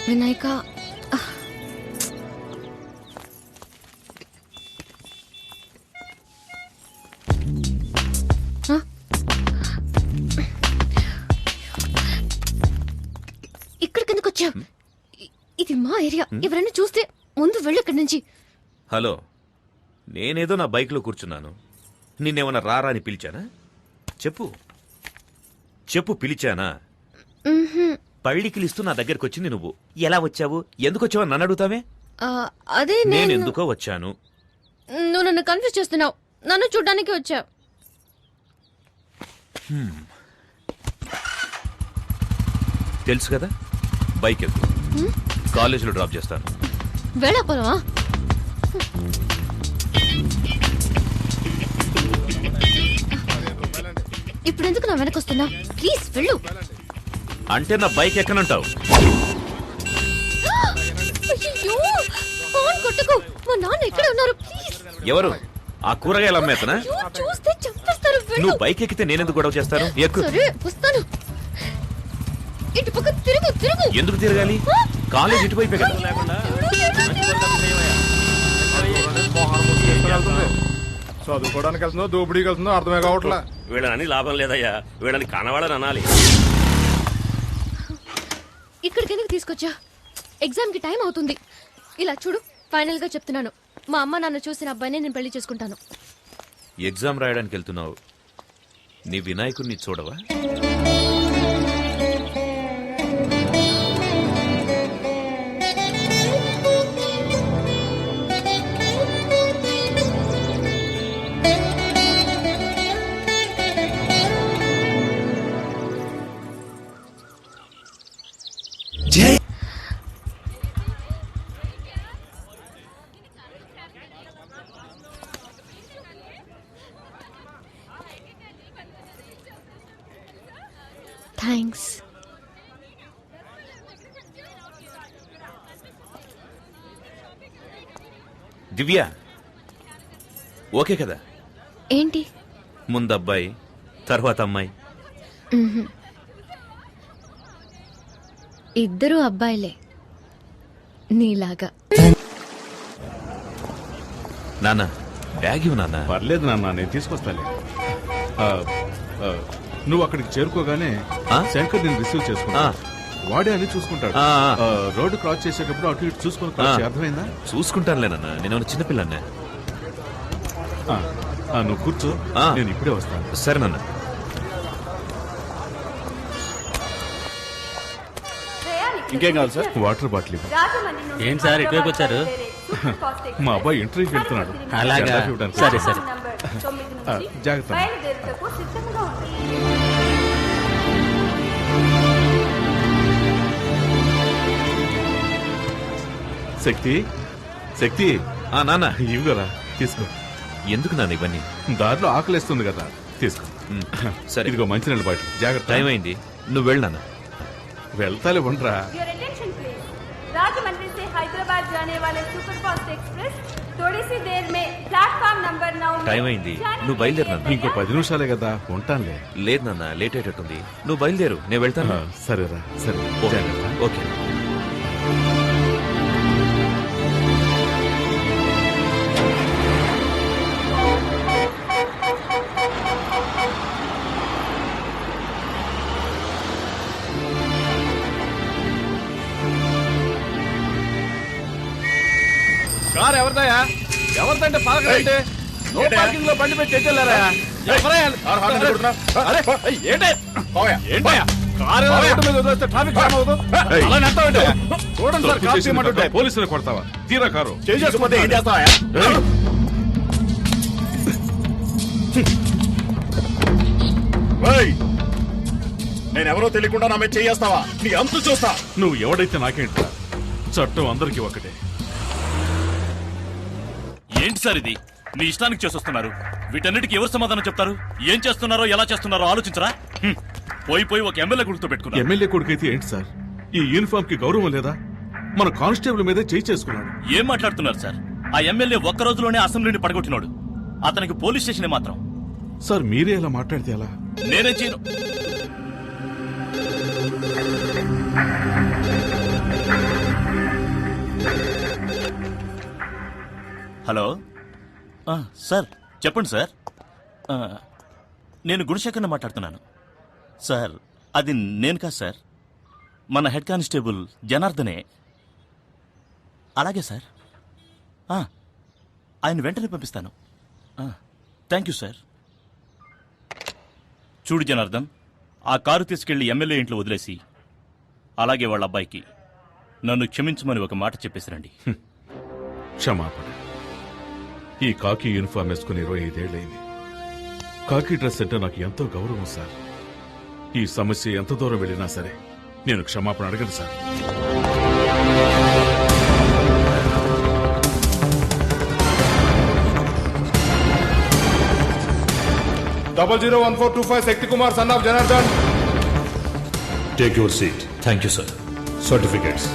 వినాయక, ఇక్కడికి ఎందుకు వచ్చా? ఇది మా ఏరియా. ఎవరైనా చూస్తే ముందు వెళ్ళు ఇక్కడి నుంచి. హలో, నేనేదో నా బైక్ లో కూర్చున్నాను. నిన్నేమన్నా రారా అని పిలిచానా? చెప్పు చెప్పు, పిలిచానా? పళ్ళికిలిస్తూ నా దగ్గరకు వచ్చింది నువ్వు. ఎలా వచ్చావు, ఎందుకు వచ్చావు నన్ను అడుగుతావే? అదే నేను ఎందుకో వచ్చాను. నువ్వు నన్ను కన్ఫ్యూజ్ చేస్తున్నావు. నన్ను చూడ్డానికి వచ్చా. తెలుసు కదా, బైక్ ఎక్కు, కాలేజీలో డ్రాప్ చేస్తాను. వెళ్ళపోవా? ఇప్పుడు ఎందుకు నా వెనకొస్తున్నా? ప్లీజ్ వెళ్ళు. అంటే నా బైక్ ఎక్కనంటావు? అయ్యో, ఫోన్ కొట్టుకో. మా నాన్న ఎక్కడ ఉన్నారు? ప్లీజ్. ఎవరు? ఆ కూరగాయలు అమ్మేతనా? చూస్తే చంపేస్తారు. నువ్వు బైక్ ఎక్కితే నేనెందుకు గొడవ చేస్తాను? ఎక్కు. సరే, వస్తాను. ఇటు పక్క తిరుగు. తిరుగు. ఎందుకు తిరగాలి? కాలేజ్ ఇటువైపే కదా. చదువుకోవడానికి వెళ్తుందో దోపిడీకి వెళ్తుందో అర్థమే కావట్లా. వీళ్ళని లాభం లేదయ్యా, వీళ్ళని కనవాళ్ళని అనాలి. ఇక్కడికి ఎందుకు తీసుకొచ్చా? ఎగ్జామ్ కి టైం అవుతుంది. ఇలా చూడు, ఫైనల్ గా చెప్తున్నాను, మా అమ్మ నాన్న చూసిన అబ్బాయిని నేను పెళ్లి చేసుకుంటాను. ఎగ్జామ్ రాయడానికి వెళ్తున్నావు, నీ వినాయకుడిని చూడవా? థ్యాంక్స్. దివ్య, ఓకే కదా? ఏంటి? ముందు అబ్బాయి, తర్వాత అమ్మాయి. ఇద్దరు అబ్బాయిలే, నీలాగా. నాన్న, బ్యాగ్ ఇవ్వు నాన్న. పర్లేదు నాన్న, నేను తీసుకొస్తాలే. నువ్వు అక్కడికి చేరుకోగానే శంకర్ నేను రిసీవ్ చేసుకున్నా. వాడే అని చూసుకుంటాడు. రోడ్డు క్రాస్ చేసేటప్పుడు అటు ఇటు చూసుకుని, అర్థమైందా? చూసుకుంటానులేనన్నా, నేను చిన్నపిల్లనే. నువ్వు కూర్చో, నేను ఇప్పుడే వస్తాను. సరే నాన్న. ఇంకేం కావాలి సార్? Water bottle. ఏంటి సార్ ఇటువైపు వచ్చారు? మా అబ్బాయి ఇంటర్వ్యూకి వెళ్తున్నాడు. అలాగా, సరే సరే. జాగ్రత్త. శక్తి, శక్తి. నాన్న, ఇవ్వరా, తీసుకో. ఎందుకు నాన్న ఇవన్నీ? దారిలో ఆకలిస్తుంది కదా, తీసుకో. సరే, ఇదిగో మంచినీళ్ళ బాటిల్. జాగ్రత్త. టైం అయింది, నువ్వు వెళ్ళు నాన్న. వెళ్తాలే, ఉండరా. राजमंड्री से हैदराबाद जाने वाले सुपरफास्ट एक्सप्रेस थोड़ी सी देर में प्लेटफॉर्म नंबर 9 టైం అయింది, నువ్వు బయలుదేరు నాన్న. ఇంకో 10 నిమిషాలే కదా, ఉంటానులే. లేదు నాన్న, లేట్ అయ్యేటట్టుంది. నువ్వు బయలుదేరు, నేను వెళ్తాను. సరేరా, సరే. ఓకే. కారు ఎవరిదయా? ఎవరిదంటే పాలకంటే నో పార్కింగ్ లో బండి పెట్టి ఎట్టెళ్ళారా? పోలీసులు కొడతావా? తీరా కారు చేసుకుంటే ఏం చేస్తావా? నేనెవరో తెలియకుండా నా మీద చేస్తావా? నీ అంతు చూస్తా. నువ్వు ఎవడైతే నాకేంటా, చట్టం అందరికీ ఒకటే. ఏంటి సార్ ఇది? మీ ఇష్టానికి చేసొస్తున్నారు. వీటన్నిటికీ ఎవరు సమాధానం చెప్తారు? ఏం చేస్తున్నారో ఎలా చేస్తున్నారో ఆలోచించరా? పోయి ఒక ఎమ్మెల్యే కొడుకుతో పెట్టుకున్నారు. ఎమ్మెల్యే కొడుకైతే ఏంటి సార్, ఈ యూనిఫామ్ కి గౌరవం లేదా? మన కానిస్టేబుల్ మీదే చేయి చేసుకున్నాడు. ఏం మాట్లాడుతున్నారు సార్? ఆ ఎమ్మెల్యే ఒక్క రోజులోనే అసెంబ్లీని పడగొట్టినాడు. అతనికి పోలీస్ స్టేషన్ మాత్రం. సార్ మీరే ఎలా మాట్లాడితే ఎలా? నేనేం చేయను. హలో సార్ చెప్పండి సార్. నేను గుణశేఖర్ని మాట్లాడుతున్నాను సార్. అది నేను కాదు సార్, మన హెడ్ కానిస్టేబుల్ జనార్దనే. అలాగే సార్, ఆయన వెంటనే పంపిస్తాను. Thank you sir. చూడు జనార్దన్, ఆ కారు తీసుకెళ్లి ఎమ్మెల్యే ఇంట్లో వదిలేసి అలాగే వాళ్ళ అబ్బాయికి నన్ను క్షమించమని ఒక మాట చెప్పేసిరండి. క్షమాపణ. ఈ కాకి యూనిఫామ్ వేసుకుని 25 ఏళ్ళైంది. కాకి డ్రెస్ అంటే నాకు ఎంతో గౌరవం సార్. ఈ సమస్య ఎంత దూరం వెళ్ళినా సరే నేను క్షమాపణ అడగను sir. Double 01425 Shakti Kumar, son of Janardhan. Take your seat. Thank you, sir. Certificates.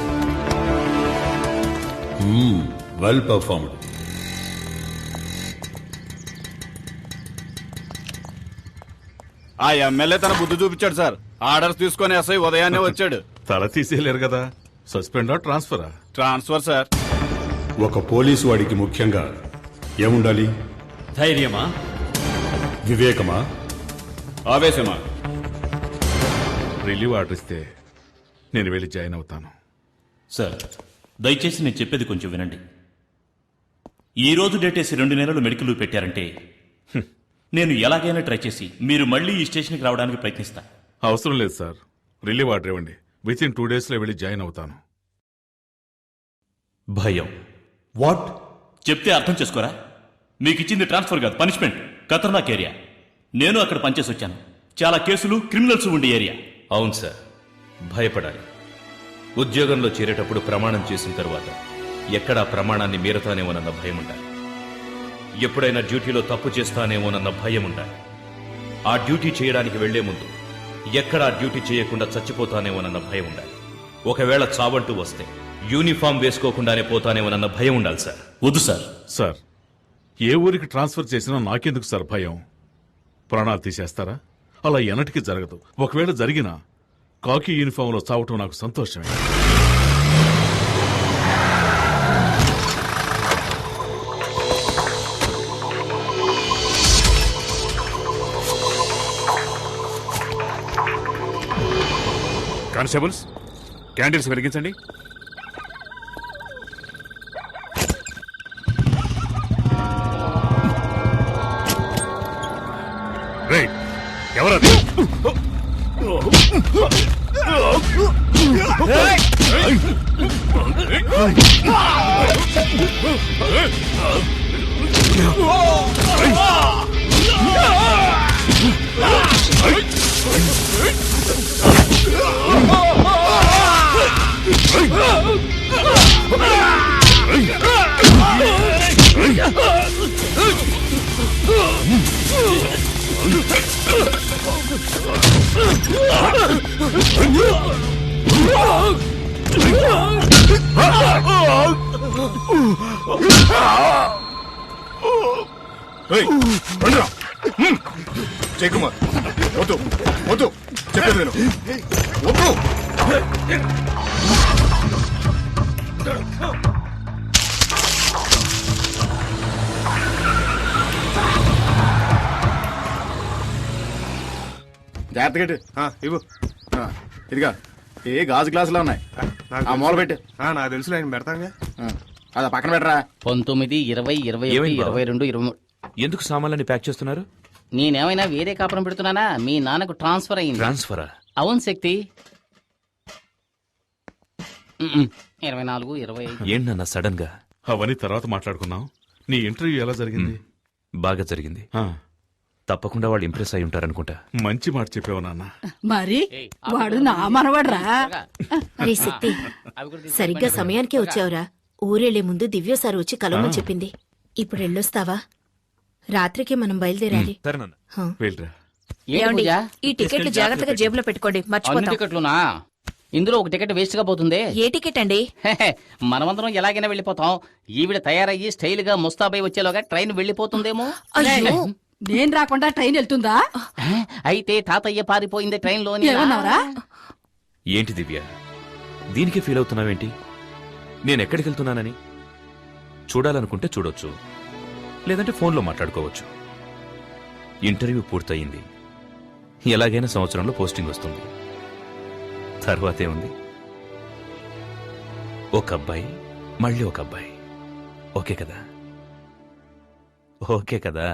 Well performed. ఆ ఎమ్మెల్యే తన బుద్ధి చూపించాడు సార్. ఆర్డర్స్ తీసుకొని ఎస్ఐ ఉదయాన్నే వచ్చాడు. తల తీసేయలేరు కదా. సస్పెండా ట్రాన్స్ఫరా? Transfer sir. ఒక పోలీసు వాడికి ముఖ్యంగా ఏముండాలి? ధైర్యమా, వివేకమా, ఆవేశమా? రిలీవ్ ఆర్డర్ ఇస్తే నేను వెళ్ళి జాయిన్ అవుతాను. సార్ దయచేసి నేను చెప్పేది కొంచెం వినండి. ఈ రోజు డేటేసి 2 నెలలు మెడికల్ లీవ్ పెట్టారంటే నేను ఎలాగైనా ట్రై చేసి మీరు మళ్ళీ ఈ స్టేషన్కి రావడానికి ప్రయత్నిస్తా. అవసరం లేదు సార్. రిలీవ్ ఆర్డర్ ఇవ్వండి. వితిన్ 2 days లో వెళ్ళి జాయిన్ అవుతాను. భయం. వాట్? చెప్తే అర్థం చేసుకోరా? మీకు ఇచ్చింది ట్రాన్స్ఫర్ కాదు, పనిష్మెంట్. ఖతర్నాక్ ఏరియా. నేను అక్కడ పనిచేసి వచ్చాను. చాలా కేసులు, క్రిమినల్స్ ఉండే ఏరియా. అవును సార్, భయపడాలి. ఉద్యోగంలో చేరేటప్పుడు ప్రమాణం చేసిన తర్వాత ఎక్కడా ప్రమాణాన్ని మీరతానేమోనన్న భయం ఉండాలి. ఎప్పుడైనా డ్యూటీలో తప్పు చేస్తానేమోనన్న భయం ఉండాలి. ఆ డ్యూటీ చేయడానికి వెళ్లే ముందు ఎక్కడా డ్యూటీ చేయకుండా చచ్చిపోతానేమోనన్న భయం ఉండాలి. ఒకవేళ చావంటూ వస్తే యూనిఫామ్ వేసుకోకుండానే పోతానేమోనన్న భయం ఉండాలి సార్. వద్దు సార్. సార్, ఏ ఊరికి ట్రాన్స్ఫర్ చేసినా నాకెందుకు సార్ భయం? ప్రాణాలు తీసేస్తారా? అలా ఎన్నటికీ జరగదు. ఒకవేళ జరిగినా కాకి యూనిఫామ్లో చావటం నాకు సంతోషమే. కానిస్టేబుల్స్, క్యాండిల్స్ వెలిగించండి. రేయ్, ఎవరది? జయకుమార్, వద్దు వద్దు, చెప్పేది నేను వద్దు. జాగ్రత్తగా ఇవ్వు. ఇదిగా ఏ గాజు గ్లాసులో ఉన్నాయి, ఆ మూల పెట్టు. నాకు తెలుసు, నేను పెడతాగా. అదా పక్కన పెట్టరా. 19, 20, 21, ఏమైంది బావ? 22, 23. ఎందుకు సామాన్లని ప్యాక్ చేస్తున్నారు? నేనేమైనా వేరే కాపురం పెడుతున్నానా? మీ నాన్నకు ట్రాన్స్ఫర్ అయింది. ట్రాన్స్ఫరా? అవును శక్తి. 24, 25. ఏంటన్నా సడన్ గా? అవన్నీ తర్వాత మాట్లాడుకుందాం. నీ ఇంటర్వ్యూ ఎలా జరిగింది? బాగా జరిగింది. ఆ, తప్పకుండా వాళ్ళు ఇంప్రెస్ అయి ఉంటారనుకుంటా. మంచి మాట చెప్పావు నాన్న. మరి వాడు నా మనవడ్రా. అరే శక్తి, సరిగ్గా సమయానికే వచ్చావురా. ఊరెళ్లే ముందు దివ్య సార్ వచ్చి కలవమని చెప్పింది. ఇప్పుడు వెళ్ళొస్తావా? రాత్రికి మనం బయలుదేరాలి. సరేనన్న. వెళ్ళరా. ఏంటి పూజ? ఈ టికెట్లు జాగ్రత్తగా జేబులో పెట్టుకోండి, అన్ని మర్చిపోతాం. టికెట్లునా? ఇందులో ఒక టికెట్ వేస్ట్ గా పోతుంది. ఏ టికెట్ అండి? మనమందరం ఎలాగైనా వెళ్ళిపోతాం. ఈవిడ తయారయ్యి స్టైల్ గా ముస్తాబై వచ్చేలోగా ట్రైన్ వెళ్ళిపోతుందేమో. అయ్యో, నేను రాకుండా ట్రైన్ వెళ్తుందా? అయితే తాతయ్య పారిపోయింది ట్రైన్ లో. ఏమన్నావురా? ఏంటి దివ్య, దీనికి ఫీల్ అవుతున్నావేంటి? నేనెక్కడికి వెళ్తున్నానని? చూడాలనుకుంటే చూడొచ్చు, లేదంటే ఫోన్లో మాట్లాడుకోవచ్చు. ఇంటర్వ్యూ పూర్తయింది. ఎలాగైనా సంవత్సరంలో పోస్టింగ్ వస్తుంది. తర్వాతే ఉంది, ఒక అబ్బాయి మళ్ళీ ఒక అబ్బాయి. ఓకే కదా? ఓకే కదా?